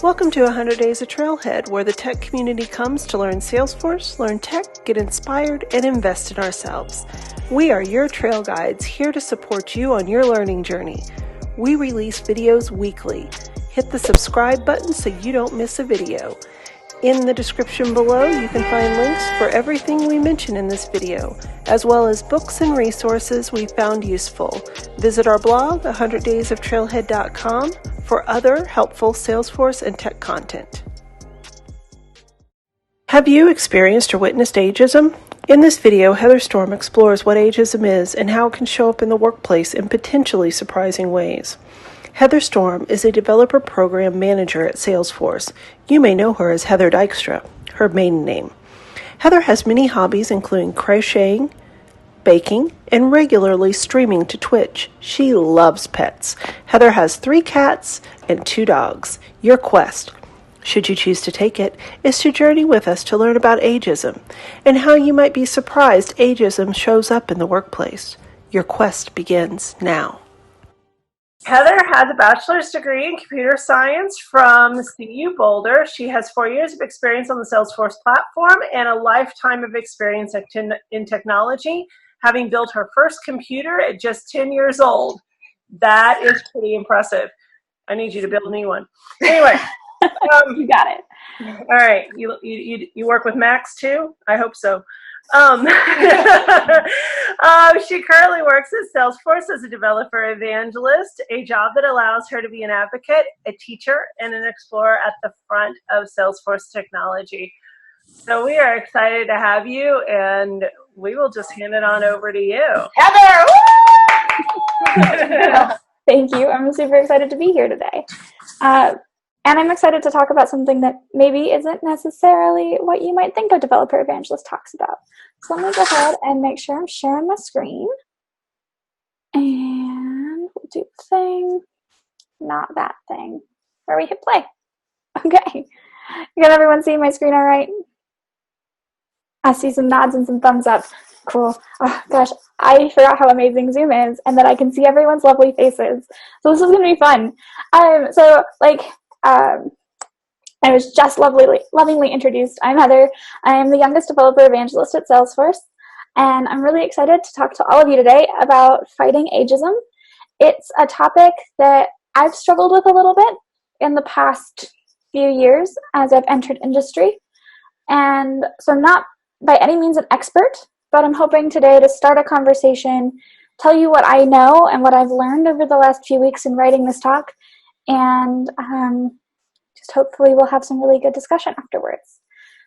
Welcome to 100 Days of Trailhead, where the tech community comes to learn Salesforce, learn tech, get inspired, and invest in ourselves. We are your trail guides, here to support you on your learning journey. We release videos weekly. Hit the subscribe button so you don't miss a video. In the description below, you can find links for everything we mention in this video, as well as books and resources we found useful. Visit our blog, 100daysoftrailhead.com, for other helpful Salesforce and tech content. Have you experienced or witnessed ageism? In this video, Heather Storm explores what ageism is and how it can show up in the workplace in potentially surprising ways. Heather Storm is a developer program manager at Salesforce. You may know her as Heather Dykstra, her maiden name. Heather has many hobbies, including crocheting, baking, and regularly streaming to Twitch. She loves pets. Heather has 3 cats and 2 dogs. Your quest, should you choose to take it, is to journey with us to learn about ageism and how you might be surprised ageism shows up in the workplace. Your quest begins now. Heather has a bachelor's degree in computer science from CU Boulder. She has 4 years of experience on the Salesforce platform and a lifetime of experience in technology, having built her first computer at just 10 years old. That is pretty impressive. I need you to build a new one. Anyway. You got it. All right. You work with Macs too? I hope so. She currently works at Salesforce as a developer evangelist, a job that allows her to be an advocate, a teacher, and an explorer at the front of Salesforce technology. So we are excited to have you, and we will just hand it on over to you. Heather! Thank you. I'm super excited to be here today. And I'm excited to talk about something that maybe isn't necessarily what you might think a developer evangelist talks about. So let me go ahead and make sure I'm sharing my screen. And we'll do the thing, not that thing, where we hit play. Okay. Can everyone see my screen all right? I see some nods and some thumbs up. Cool. Oh, gosh, I forgot how amazing Zoom is and that I can see everyone's lovely faces. So this is going to be fun. I was just lovingly introduced. I'm Heather. I am the youngest developer evangelist at Salesforce, and I'm really excited to talk to all of you today about fighting ageism. It's a topic that I've struggled with a little bit in the past few years as I've entered industry, and so I'm not by any means an expert, but I'm hoping today to start a conversation, tell you what I know and what I've learned over the last few weeks in writing this talk, and just hopefully we'll have some really good discussion afterwards.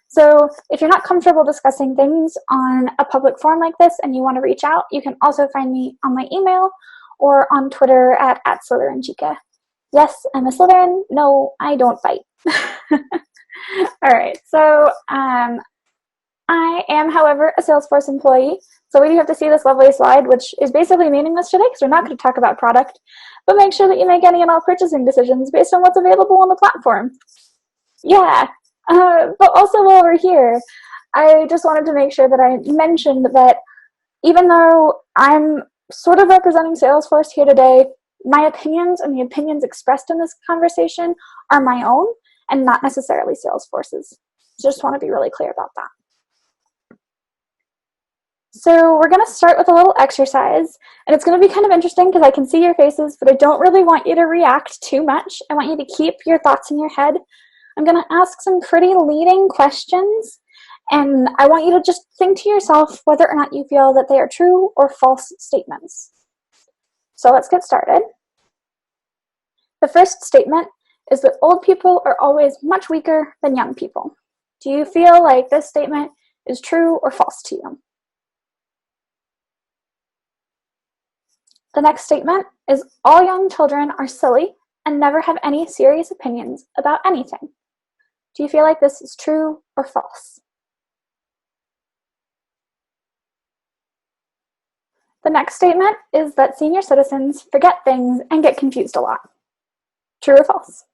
So if you're not comfortable discussing things on a public forum like this and you want to reach out, you can also find me on my email or on Twitter at @SlytherinChica. Yes, I'm a Slytherin. No, I don't fight. All right, so I am, however, a Salesforce employee. So we do have to see this lovely slide, which is basically meaningless today because we're not going to talk about product, but make sure that you make any and all purchasing decisions based on what's available on the platform. Yeah, but also while we're here, I just wanted to make sure that I mentioned that even though I'm sort of representing Salesforce here today, my opinions and the opinions expressed in this conversation are my own and not necessarily Salesforce's. Just want to be really clear about that. So we're going to start with a little exercise, and it's going to be kind of interesting because I can see your faces, but I don't really want you to react too much. I want you to keep your thoughts in your head. I'm going to ask some pretty leading questions, and I want you to just think to yourself whether or not you feel that they are true or false statements. So let's get started. The first statement is that old people are always much weaker than young people. Do you feel like this statement is true or false to you? The next statement is all young children are silly and never have any serious opinions about anything. Do you feel like this is true or false? The next statement is that senior citizens forget things and get confused a lot. True or false?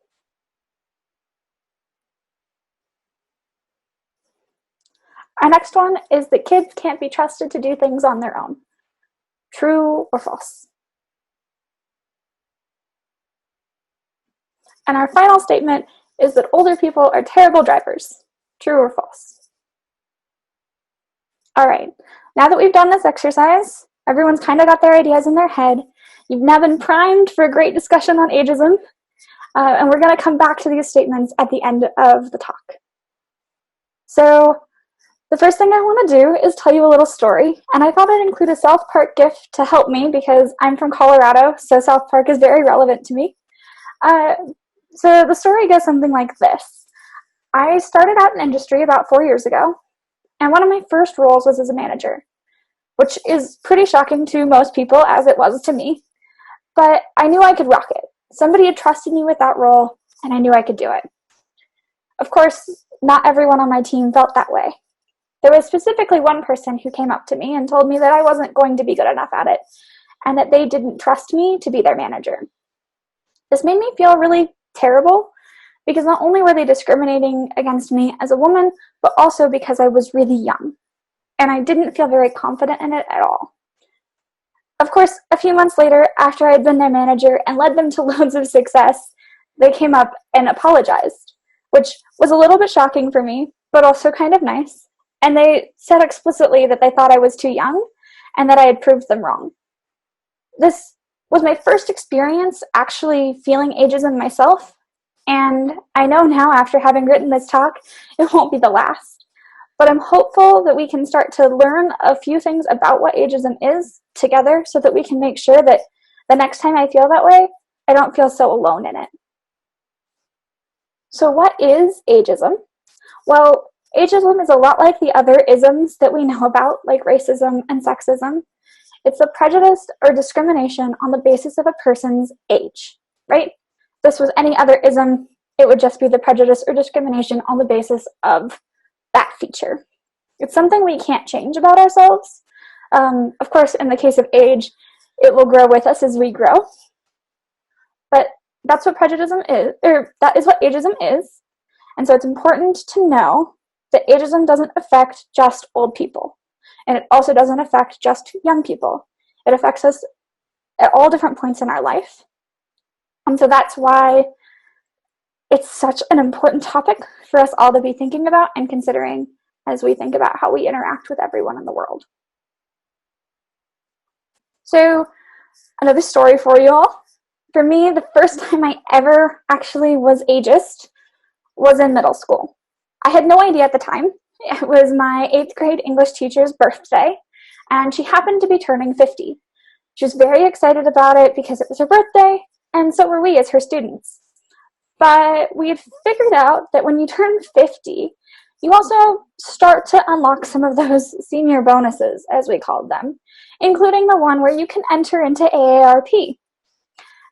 Our next one is that kids can't be trusted to do things on their own. True or false? And our final statement is that older people are terrible drivers. True or false? All right, now that we've done this exercise, everyone's kind of got their ideas in their head. You've now been primed for a great discussion on ageism, and we're going to come back to these statements at the end of the talk. So the first thing I want to do is tell you a little story, and I thought I'd include a South Park GIF to help me because I'm from Colorado, so South Park is very relevant to me. So the story goes something like this. I started out in industry about 4 years ago, and one of my first roles was as a manager, which is pretty shocking to most people, as it was to me. But I knew I could rock it. Somebody had trusted me with that role, and I knew I could do it. Of course, not everyone on my team felt that way. There was specifically one person who came up to me and told me that I wasn't going to be good enough at it, and that they didn't trust me to be their manager. This made me feel really terrible, because not only were they discriminating against me as a woman, but also because I was really young, and I didn't feel very confident in it at all. Of course, a few months later, after I had been their manager and led them to loads of success, they came up and apologized, which was a little bit shocking for me, but also kind of nice. And they said explicitly that they thought I was too young and that I had proved them wrong. This was my first experience actually feeling ageism myself, and I know now after having written this talk, it won't be the last. But I'm hopeful that we can start to learn a few things about what ageism is together so that we can make sure that the next time I feel that way, I don't feel so alone in it. So what is ageism? Well, ageism is a lot like the other isms that we know about, like racism and sexism. It's the prejudice or discrimination on the basis of a person's age, right? If this was any other ism, it would just be the prejudice or discrimination on the basis of that feature. It's something we can't change about ourselves. Of course, in the case of age, it will grow with us as we grow. But that's what prejudice is, or that is what ageism is. And so it's important to know that ageism doesn't affect just old people. And it also doesn't affect just young people. It affects us at all different points in our life. And so that's why it's such an important topic for us all to be thinking about and considering as we think about how we interact with everyone in the world. So, another story for you all. For me, the first time I ever actually was ageist was in middle school. I had no idea at the time. It was my 8th grade English teacher's birthday, and she happened to be turning 50. She was very excited about it because it was her birthday, and so were we as her students. But we had figured out that when you turn 50, you also start to unlock some of those senior bonuses, as we called them, including the one where you can enter into AARP,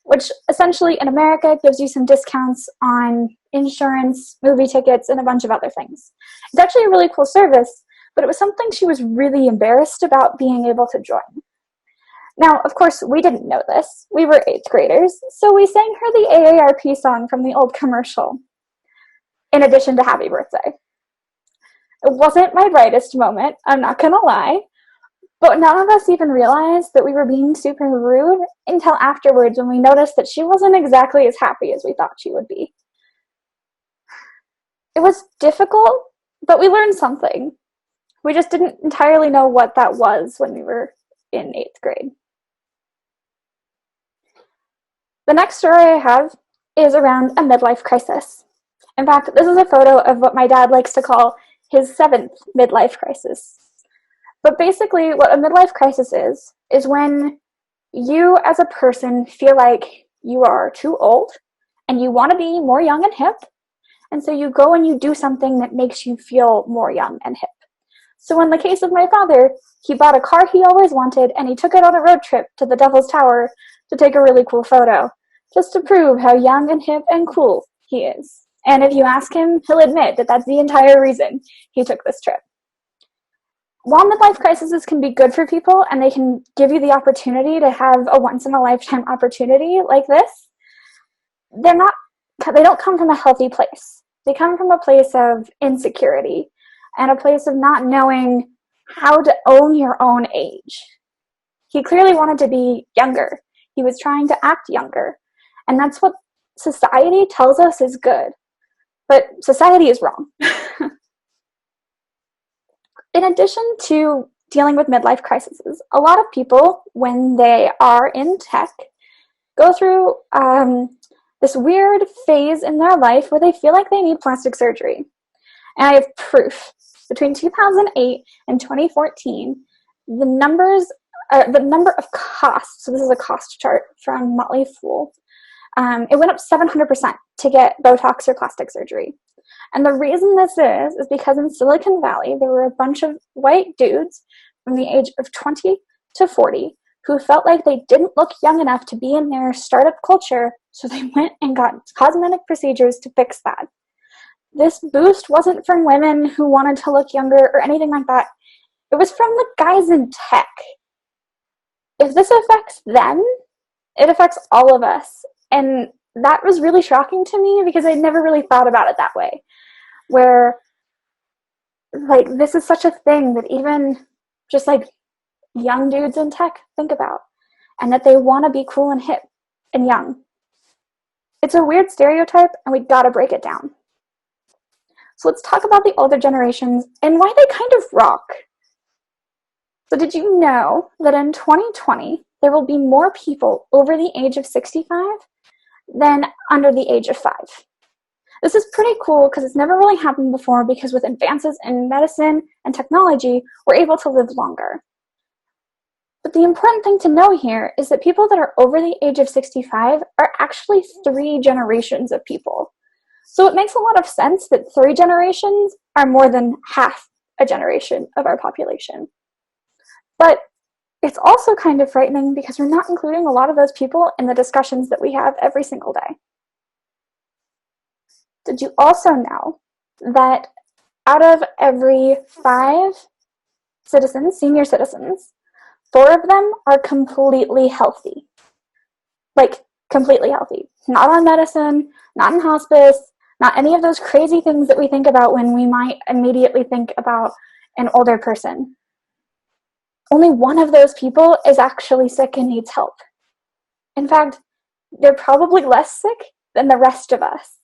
which essentially in America gives you some discounts on insurance, movie tickets, and a bunch of other things. It's actually a really cool service, but it was something she was really embarrassed about being able to join. Now, of course, we didn't know this. We were 8th graders, so we sang her the AARP song from the old commercial, in addition to Happy Birthday. It wasn't my brightest moment, I'm not gonna lie, but none of us even realized that we were being super rude until afterwards when we noticed that she wasn't exactly as happy as we thought she would be. It was difficult, but we learned something. We just didn't entirely know what that was when we were in 8th grade. The next story I have is around a midlife crisis. In fact, this is a photo of what my dad likes to call his 7th midlife crisis. But basically, what a midlife crisis is when you as a person feel like you are too old and you want to be more young and hip, and so you go and you do something that makes you feel more young and hip. So in the case of my father, he bought a car he always wanted and he took it on a road trip to the Devil's Tower to take a really cool photo, just to prove how young and hip and cool he is. And if you ask him, he'll admit that that's the entire reason he took this trip. While midlife crises can be good for people and they can give you the opportunity to have a once-in-a-lifetime opportunity like this, they don't come from a healthy place. They come from a place of insecurity and a place of not knowing how to own your own age. He clearly wanted to be younger. He was trying to act younger. And that's what society tells us is good. But society is wrong. In addition to dealing with midlife crises, a lot of people, when they are in tech, go through this weird phase in their life where they feel like they need plastic surgery. And I have proof. Between 2008 and 2014, the number of costs, so this is a cost chart from Motley Fool, it went up 700% to get Botox or plastic surgery. And the reason this is because in Silicon Valley, there were a bunch of white dudes from the age of 20 to 40 who felt like they didn't look young enough to be in their startup culture, so they went and got cosmetic procedures to fix that. This boost wasn't from women who wanted to look younger or anything like that. It was from the guys in tech. If this affects them, it affects all of us. And that was really shocking to me because I never really thought about it that way. Where, like, this is such a thing that even just, like, young dudes in tech think about. And that they want to be cool and hip and young. It's a weird stereotype, and we gotta break it down. So let's talk about the older generations and why they kind of rock. So did you know that in 2020, there will be more people over the age of 65 than under the age of 5? This is pretty cool because it's never really happened before, because with advances in medicine and technology, we're able to live longer. But the important thing to know here is that people that are over the age of 65 are actually 3 generations of people. So it makes a lot of sense that 3 generations are more than half a generation of our population. But it's also kind of frightening because we're not including a lot of those people in the discussions that we have every single day. Did you also know that out of every 5 citizens, senior citizens, 4 of them are completely healthy? Like, completely healthy. Not on medicine, not in hospice, not any of those crazy things that we think about when we might immediately think about an older person. Only 1 of those people is actually sick and needs help. In fact, they're probably less sick than the rest of us,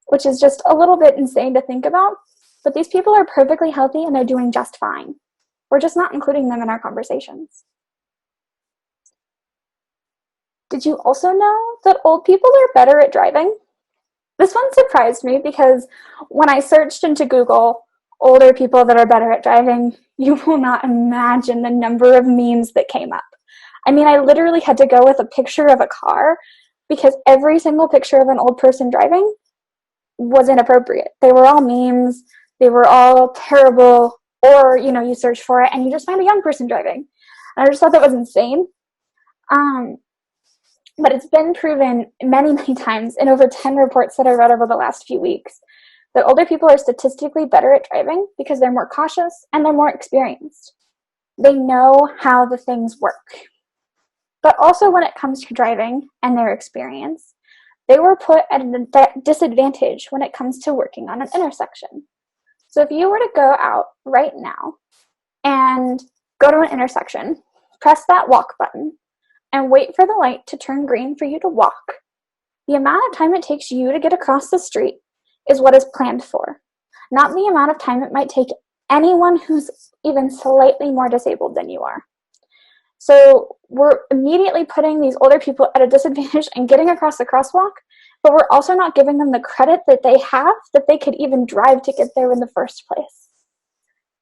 which is just a little bit insane to think about. But these people are perfectly healthy and they're doing just fine. We're just not including them in our conversations. Did you also know that old people are better at driving? This one surprised me because when I searched into Google older people that are better at driving, you will not imagine the number of memes that came up. I mean, I literally had to go with a picture of a car because every single picture of an old person driving was inappropriate. They were all memes, they were all terrible, or, you search for it and you just find a young person driving. And I just thought that was insane. But it's been proven many, many times in over 10 reports that I read over the last few weeks that older people are statistically better at driving because they're more cautious and they're more experienced. They know how the things work. But also when it comes to driving and their experience, they were put at a disadvantage when it comes to working on an intersection. So if you were to go out right now and go to an intersection, press that walk button, and wait for the light to turn green for you to walk, the amount of time it takes you to get across the street is what is planned for, not the amount of time it might take anyone who's even slightly more disabled than you are. So we're immediately putting these older people at a disadvantage and getting across the crosswalk, but we're also not giving them the credit that they have, that they could even drive to get there in the first place.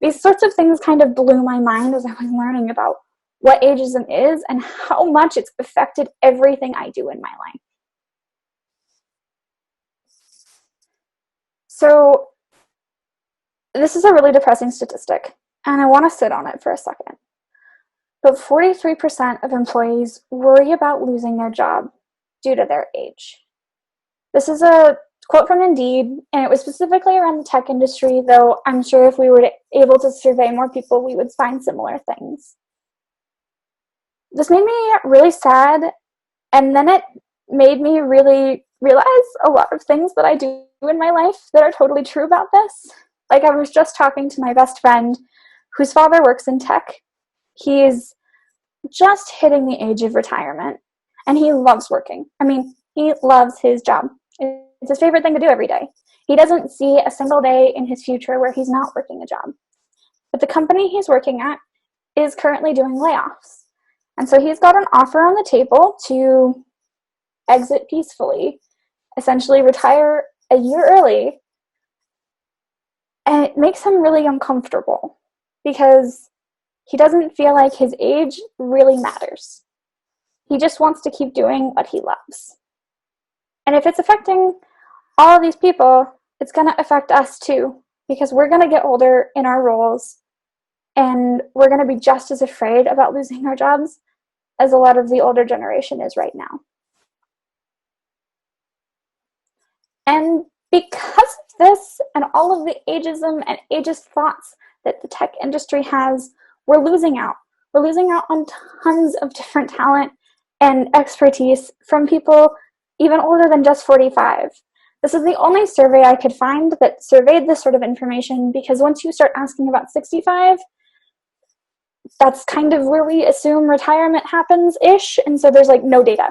These sorts of things kind of blew my mind as I was learning about what ageism is and how much it's affected everything I do in my life. So this is a really depressing statistic, and I want to sit on it for a second. But 43% of employees worry about losing their job due to their age. This is a quote from Indeed, and it was specifically around the tech industry, though I'm sure if we were able to survey more people, we would find similar things. This made me really sad, and then it made me really realize a lot of things that I do in my life that are totally true about this. Like, I was just talking to my best friend whose father works in tech. He's just hitting the age of retirement, and he loves working. I mean, he loves his job. It's his favorite thing to do every day. He doesn't see a single day in his future where he's not working a job. But the company he's working at is currently doing layoffs. And so he's got an offer on the table to exit peacefully, essentially retire a year early. And it makes him really uncomfortable because he doesn't feel like his age really matters. He just wants to keep doing what he loves. And if it's affecting all of these people, it's going to affect us too, because we're going to get older in our roles and we're going to be just as afraid about losing our jobs as a lot of the older generation is right now. And because of this and all of the ageism and ageist thoughts that the tech industry has, we're losing out. We're losing out on tons of different talent and expertise from people even older than just 45. This is the only survey I could find that surveyed this sort of information, because once you start asking about 65, that's kind of where we assume retirement happens-ish, and so there's like no data.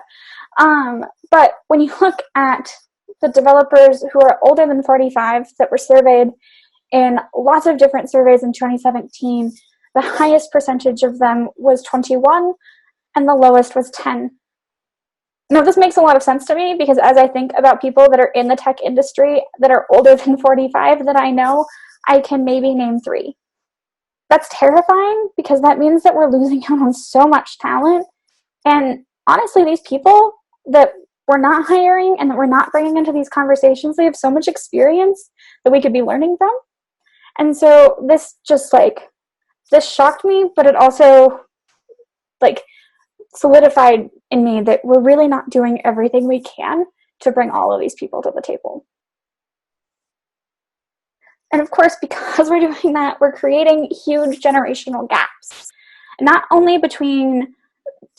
But when you look at the developers who are older than 45 that were surveyed in lots of different surveys in 2017, the highest percentage of them was 21 and the lowest was 10. Now, this makes a lot of sense to me because as I think about people that are in the tech industry that are older than 45 that I know, I can maybe name 3. That's terrifying because that means that we're losing out on so much talent. And honestly, these people that we're not hiring and that we're not bringing into these conversations, they have so much experience that we could be learning from. And so this shocked me, but it also solidified in me that we're really not doing everything we can to bring all of these people to the table. And of course, because we're doing that, we're creating huge generational gaps, not only between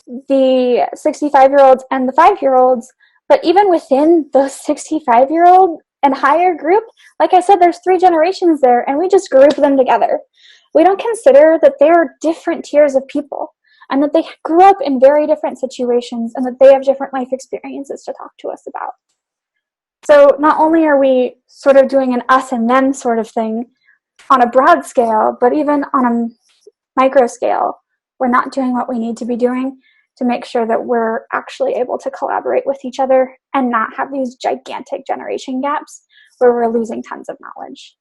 the 65-year-olds and the 5-year-olds, but even within the 65-year-old and higher group. Like I said, there's 3 generations there, and we just group them together. We don't consider that there are different tiers of people and that they grew up in very different situations and that they have different life experiences to talk to us about. So not only are we sort of doing an us and them sort of thing on a broad scale, but even on a micro scale, we're not doing what we need to be doing to make sure that we're actually able to collaborate with each other and not have these gigantic generation gaps where we're losing tons of knowledge.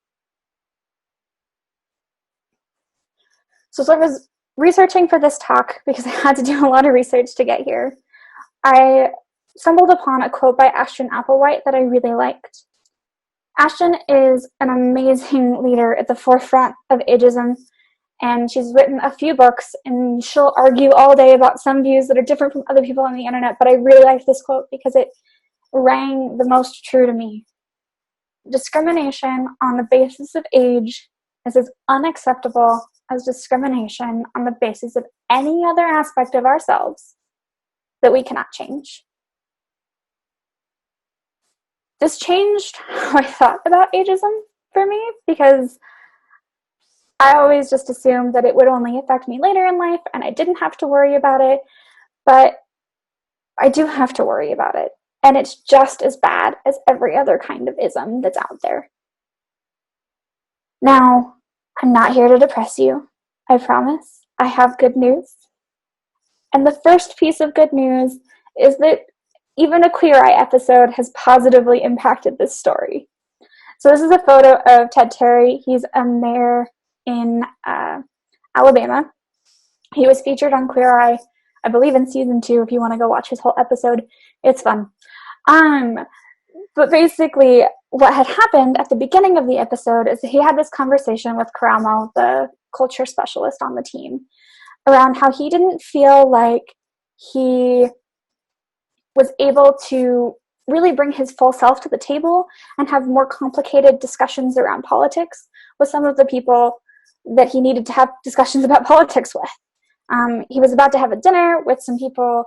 So as I was researching for this talk, because I had to do a lot of research to get here, I stumbled upon a quote by Ashton Applewhite that I really liked. Ashton is an amazing leader at the forefront of ageism, and she's written a few books, and she'll argue all day about some views that are different from other people on the internet, but I really like this quote because it rang the most true to me. Discrimination on the basis of age is as unacceptable as discrimination on the basis of any other aspect of ourselves that we cannot change. This changed how I thought about ageism for me, because I always just assumed that it would only affect me later in life and I didn't have to worry about it, but I do have to worry about it. And it's just as bad as every other kind of ism that's out there. Now, I'm not here to depress you. I promise. I have good news. And the first piece of good news is that even a Queer Eye episode has positively impacted this story. So this is a photo of Ted Terry. He's a mayor in Alabama. He was featured on Queer Eye, I believe in season 2, if you want to go watch his whole episode. It's fun. But basically, what had happened at the beginning of the episode is he had this conversation with Karamo, the culture specialist on the team, around how he didn't feel like he was able to really bring his full self to the table and have more complicated discussions around politics with some of the people that he needed to have discussions about politics with. He was about to have a dinner with some people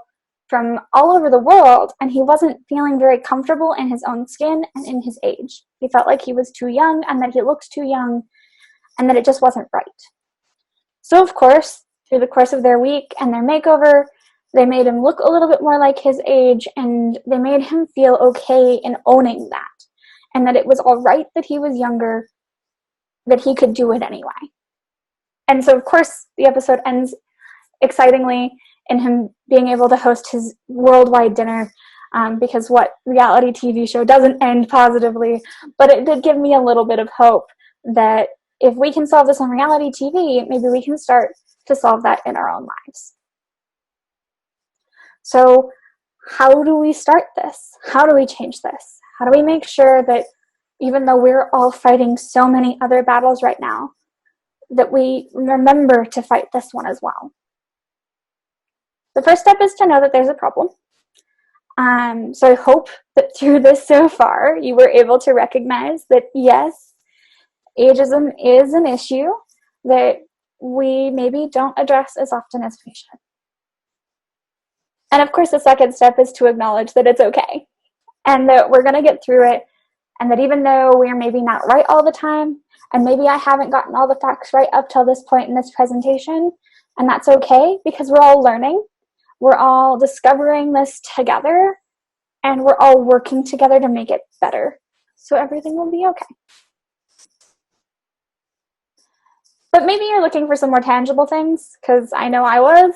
from all over the world, and he wasn't feeling very comfortable in his own skin and in his age. He felt like he was too young and that he looked too young and that it just wasn't right. So, of course, through the course of their week and their makeover, they made him look a little bit more like his age, and they made him feel okay in owning that and that it was all right that he was younger, that he could do it anyway. And so, of course, the episode ends excitingly in him being able to host his worldwide dinner, because what reality TV show doesn't end positively? But it did give me a little bit of hope that if we can solve this on reality TV, maybe we can start to solve that in our own lives. So how do we start this? How do we change this? How do we make sure that even though we're all fighting so many other battles right now, that we remember to fight this one as well? The first step is to know that there's a problem. So I hope that through this so far, you were able to recognize that, yes, ageism is an issue that we maybe don't address as often as we should. And of course, the second step is to acknowledge that it's okay and that we're going to get through it, and that even though we're maybe not right all the time, and maybe I haven't gotten all the facts right up till this point in this presentation, and that's okay because we're all learning. We're all discovering this together, and we're all working together to make it better. So everything will be okay. But maybe you're looking for some more tangible things, because I know I was.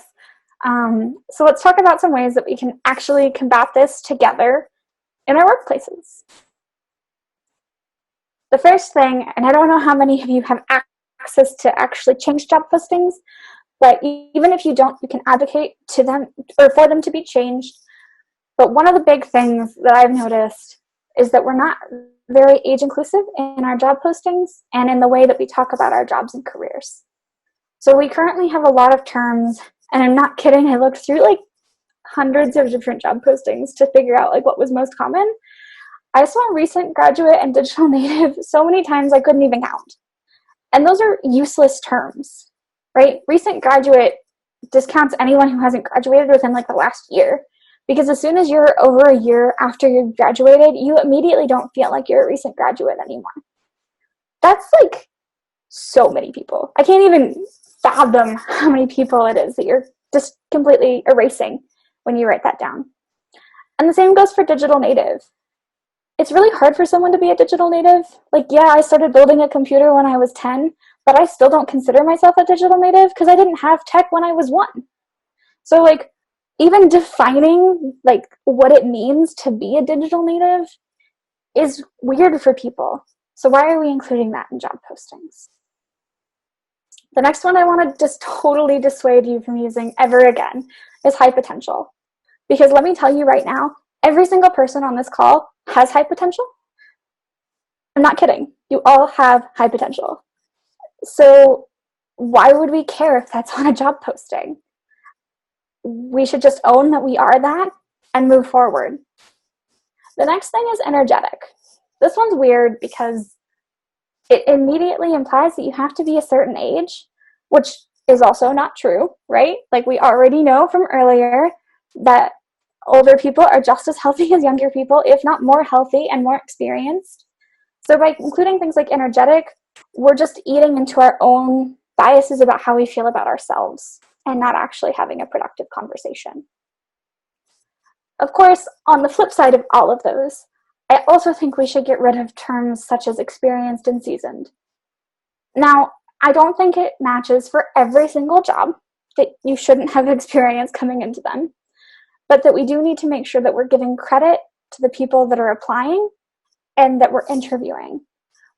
So let's talk about some ways that we can actually combat this together in our workplaces. The first thing, and I don't know how many of you have access to actually change job postings, but even if you don't, you can advocate to them or for them to be changed. But one of the big things that I've noticed is that we're not very age inclusive in our job postings and in the way that we talk about our jobs and careers. So we currently have a lot of terms, and I'm not kidding, I looked through like hundreds of different job postings to figure out like what was most common. I saw recent graduate and digital native so many times I couldn't even count. And those are useless terms, right? Recent graduate discounts anyone who hasn't graduated within like the last year. Because as soon as you're over a year after you've graduated, you immediately don't feel like you're a recent graduate anymore. That's like so many people. I can't even fathom how many people it is that you're just completely erasing when you write that down. And the same goes for digital native. It's really hard for someone to be a digital native. Like, yeah, I started building a computer when I was 10, but I still don't consider myself a digital native because I didn't have tech when I was 1. So like, even defining like what it means to be a digital native is weird for people. So why are we including that in job postings? The next one I want to just totally dissuade you from using ever again is high potential. Because let me tell you right now, every single person on this call has high potential. I'm not kidding. You all have high potential. So why would we care if that's on a job posting? We should just own that we are that and move forward. The next thing is energetic. This one's weird because it immediately implies that you have to be a certain age, which is also not true, right? Like we already know from earlier that older people are just as healthy as younger people, if not more healthy and more experienced. So by including things like energetic, we're just eating into our own biases about how we feel about ourselves and not actually having a productive conversation. Of course, on the flip side of all of those, I also think we should get rid of terms such as experienced and seasoned. Now, I don't think it matches for every single job, that you shouldn't have experience coming into them, but that we do need to make sure that we're giving credit to the people that are applying and that we're interviewing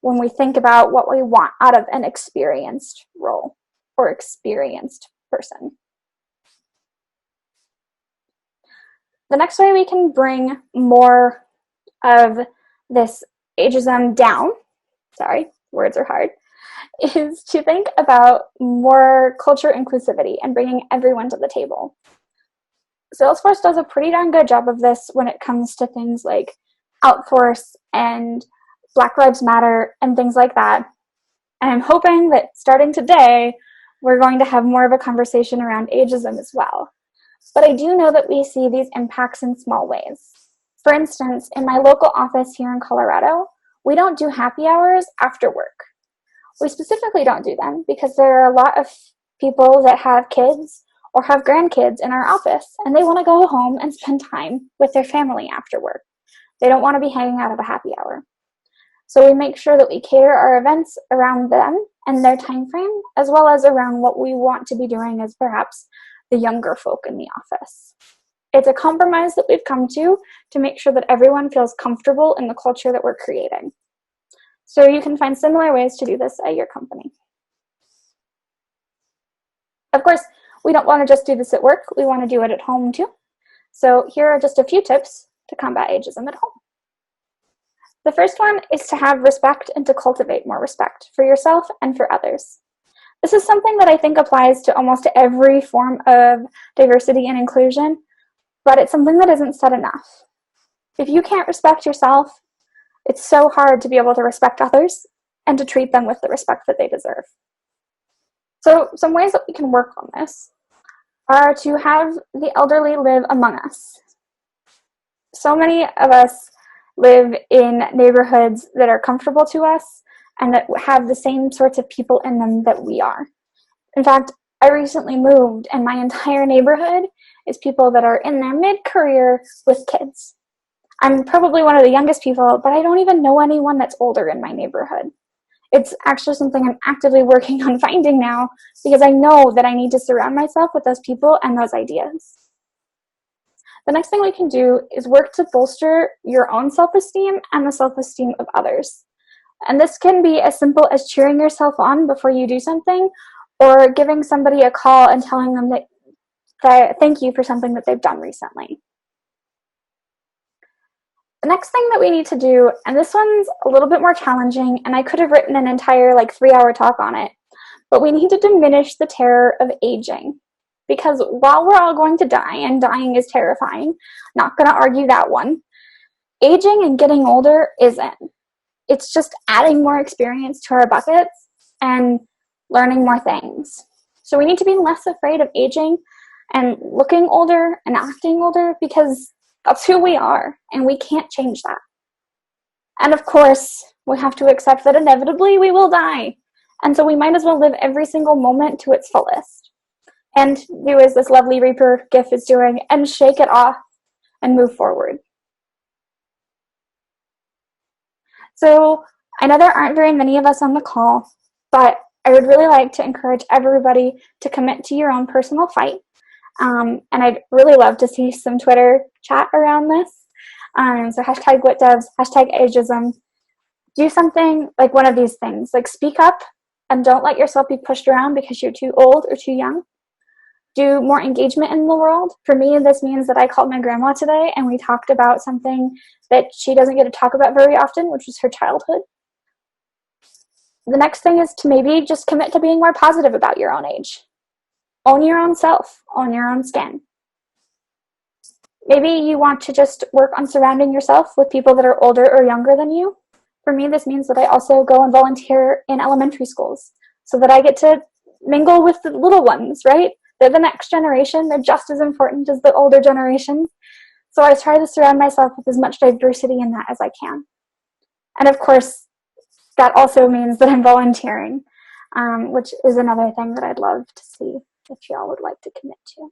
when we think about what we want out of an experienced role or experienced person. The next way we can bring more of this ageism down, sorry, words are hard, is to think about more culture inclusivity and bringing everyone to the table. Salesforce does a pretty darn good job of this when it comes to things like Outforce and Black Lives Matter and things like that. And I'm hoping that starting today, we're going to have more of a conversation around ageism as well. But I do know that we see these impacts in small ways. For instance, in my local office here in Colorado, we don't do happy hours after work. We specifically don't do them because there are a lot of people that have kids or have grandkids in our office, and they want to go home and spend time with their family after work. They don't want to be hanging out at a happy hour. So we make sure that we cater our events around them and their time frame, as well as around what we want to be doing as perhaps the younger folk in the office. It's a compromise that we've come to make sure that everyone feels comfortable in the culture that we're creating. So you can find similar ways to do this at your company. Of course, we don't want to just do this at work. We want to do it at home too. So here are just a few tips to combat ageism at home. The first one is to have respect and to cultivate more respect for yourself and for others. This is something that I think applies to almost every form of diversity and inclusion, but it's something that isn't said enough. If you can't respect yourself, it's so hard to be able to respect others and to treat them with the respect that they deserve. So some ways that we can work on this are to have the elderly live among us. So many of us live in neighborhoods that are comfortable to us and that have the same sorts of people in them that we are. In fact, I recently moved and my entire neighborhood is people that are in their mid-career with kids. I'm probably one of the youngest people, but I don't even know anyone that's older in my neighborhood. It's actually something I'm actively working on finding now because I know that I need to surround myself with those people and those ideas. The next thing we can do is work to bolster your own self-esteem and the self-esteem of others. And this can be as simple as cheering yourself on before you do something or giving somebody a call and telling them that thank you for something that they've done recently. The next thing that we need to do, and this one's a little bit more challenging, and I could have written an entire 3-hour talk on it, but we need to diminish the terror of aging. Because while we're all going to die, and dying is terrifying, not going to argue that one, aging and getting older isn't. It's just adding more experience to our buckets and learning more things. So we need to be less afraid of aging and looking older and acting older because that's who we are, and we can't change that. And of course, we have to accept that inevitably we will die. And so we might as well live every single moment to its fullest. And do as this lovely Reaper GIF is doing, and shake it off and move forward. So I know there aren't very many of us on the call, but I would really like to encourage everybody to commit to your own personal fight. And I'd really love to see some Twitter chat around this. So hashtag #WhatDevs, hashtag ageism. Do something like one of these things, speak up and don't let yourself be pushed around because you're too old or too young. Do more engagement in the world. For me, this means that I called my grandma today and we talked about something that she doesn't get to talk about very often, which was her childhood. The next thing is to maybe just commit to being more positive about your own age. Own your own self, own your own skin. Maybe you want to just work on surrounding yourself with people that are older or younger than you. For me, this means that I also go and volunteer in elementary schools so that I get to mingle with the little ones, right? They're the next generation. They're just as important as the older generation. So I try to surround myself with as much diversity in that as I can. And of course, that also means that I'm volunteering, which is another thing that I'd love to see if y'all would like to commit to.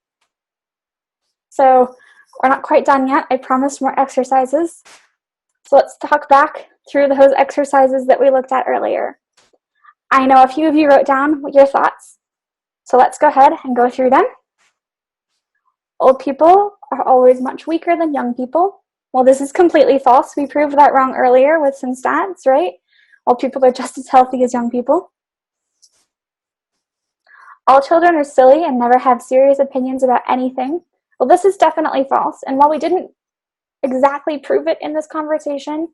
So we're not quite done yet. I promised more exercises. So let's talk back through those exercises that we looked at earlier. I know a few of you wrote down your thoughts. So let's go ahead and go through them. Old people are always much weaker than young people. Well, this is completely false. We proved that wrong earlier with some stats, right? Old people are just as healthy as young people. All children are silly and never have serious opinions about anything. Well, this is definitely false. And while we didn't exactly prove it in this conversation,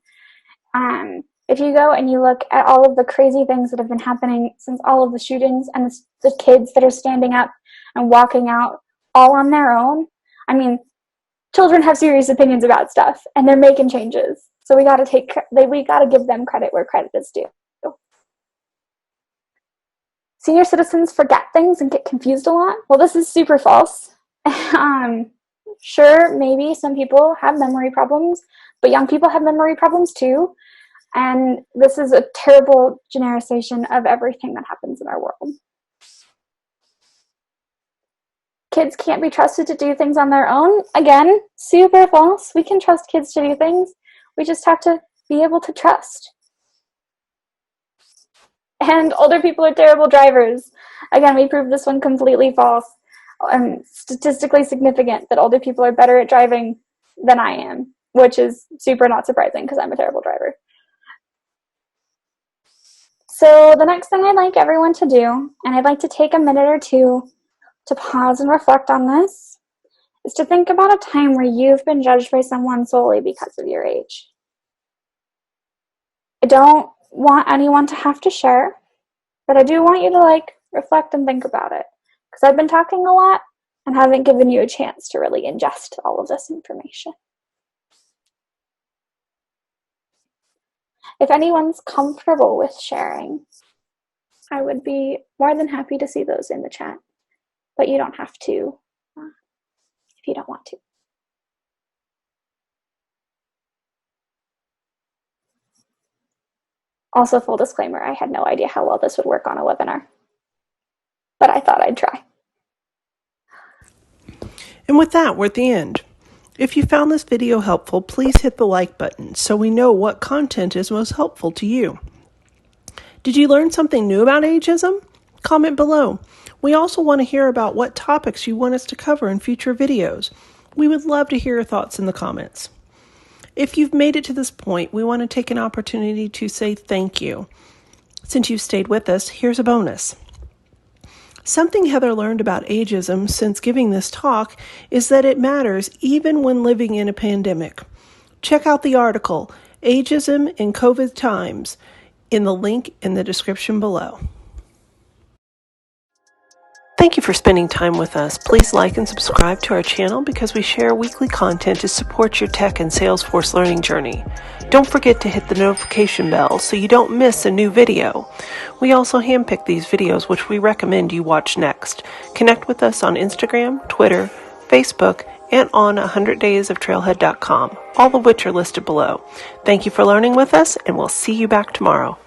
if you go and you look at all of the crazy things that have been happening since all of the shootings and the kids that are standing up and walking out all on their own, I mean, children have serious opinions about stuff and they're making changes. So we got to give them credit where credit is due. Senior citizens forget things and get confused a lot. Well, this is super false. Sure, maybe some people have memory problems, but young people have memory problems too. And this is a terrible generalization of everything that happens in our world. Kids can't be trusted to do things on their own. Again, super false. We can trust kids to do things. We just have to be able to trust. And older people are terrible drivers. Again, we proved this one completely false. And statistically significant that older people are better at driving than I am, which is super not surprising because I'm a terrible driver. So the next thing I'd like everyone to do, and I'd like to take a minute or two to pause and reflect on this, is to think about a time where you've been judged by someone solely because of your age. I don't want anyone to have to share, but I do want you to reflect and think about it, because I've been talking a lot and haven't given you a chance to really ingest all of this information. If anyone's comfortable with sharing, I would be more than happy to see those in the chat, but you don't have to if you don't want to. Also, full disclaimer, I had no idea how well this would work on a webinar, but I thought I'd try. And with that, we're at the end. If you found this video helpful, please hit the like button so we know what content is most helpful to you. Did you learn something new about ageism? Comment below. We also want to hear about what topics you want us to cover in future videos. We would love to hear your thoughts in the comments. If you've made it to this point, we want to take an opportunity to say thank you. Since you've stayed with us, here's a bonus. Something Heather learned about ageism since giving this talk is that it matters even when living in a pandemic. Check out the article, Ageism in COVID Times, in the link in the description below. Thank you for spending time with us. Please like and subscribe to our channel because we share weekly content to support your tech and Salesforce learning journey. Don't forget to hit the notification bell so you don't miss a new video. We also handpick these videos which we recommend you watch next. Connect with us on Instagram, Twitter, Facebook, and on 100daysoftrailhead.com, all of which are listed below. Thank you for learning with us, and we'll see you back tomorrow.